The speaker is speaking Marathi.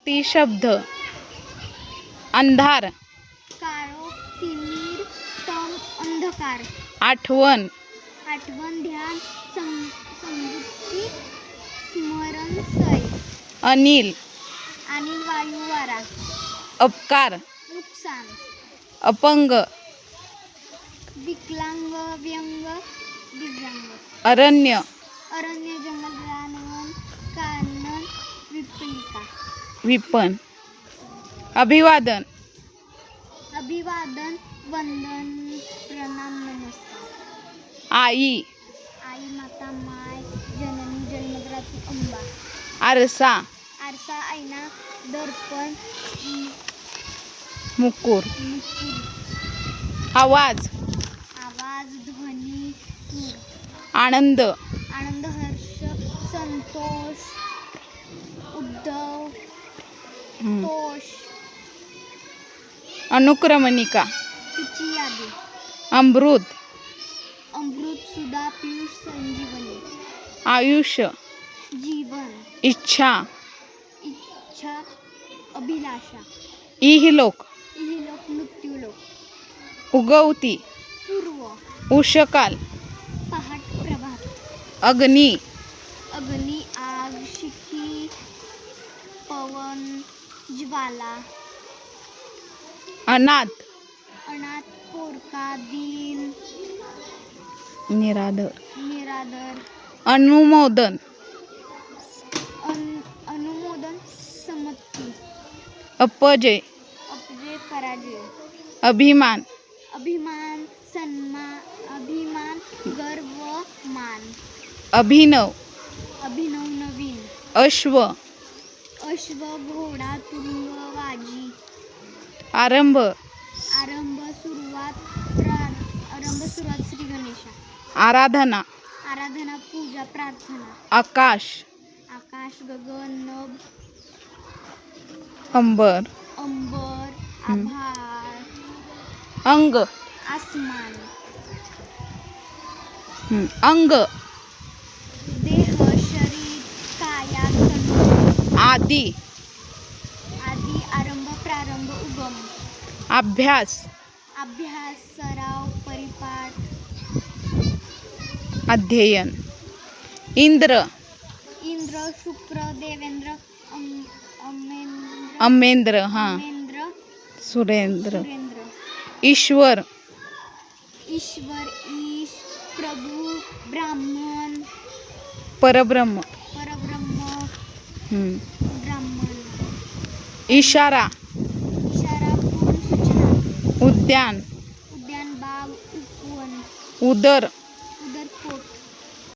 व्यक्ती शब्द. अंधार. काळोख, तिमिर, तम, अंधकार. आठवण. आठवण, ध्यान, समृद्धी, स्मरण, सय. अनिल. अनिल, वायू, वारा. अपकार. नुकसान. अपंग. विकलांग, व्यंग, दिव्यांग. अरण्य. अरण्य, जंगल, रानवन, कानन, विपणिका. विपण. अभिवादन. अभिवादन, वंदन, प्रणाम, नमस्कार. आई. आई, माता, माय, जननी, जन्मदात्री, अंबा. आरसा. आरसा, आईना, दर्पण, मुकुर. मुकुर. आवाज. आवाज, ध्वनी, सूर. आनंद. आनंद, हर्ष, संतोष, उद्धव, तोष. अनुक्रमणिका. सूची, यादी. अमृत. अमृत, सुधा, पीयूष, संजीवनी. आयुष्य. जीवन. इच्छा. इच्छा, अभिलाषा. इहलोक. इहलोक, मृत्यूलोक. उगवती. पूर्व. उषकाल. पहाट, प्रभात. अग्नी. अग्नी, आग, शिखी, पवन, ज्वाला. अनाथ. अनाथ, पोरका, दीन, निराधार. निराधार. अनुमोदन. अनुमोदन, संमती. अपजय. अपजय, पराजय. अभिमान. अभिमान, सन्मान. अभिमान, गर्व, मान. अभिनव. अभिनव, नवीन. अश्व. अश्व, घोडा, तुरुंग, वाजी. आरंभ. आरंभ, सुरुवात, आरंभ, सुरुवात, श्री गणेशा. आराधना. आराधना, पूजा, प्रार्थना. आकाश. आकाश, गगन, नभ, अंबर. अंबर, आभाळ. अंग. आसमान. अंग. देह, शरीर, काया, तनु. आदि. आदी, आरंभ, प्रारंभ, उगम. अभ्यास. अभ्यास, सराव, परिपाठ. अध्ययन. इंद्र. इंद्र, शुक्र, देवेंद्र, अमेंद्र. अमेंद्र. हा. अमेंद्र, सुरेंद्र. सुरेंद्र. ईश्वर. ईश्वर, ईश, प्रभू, ब्राह्मण. परब्रह्म. परब्रह्म, ब्राह्मण. इशारा. इशारा, पूर्ण सूचना. उद्यान. उद्यान, बाग, उपवन. उदर.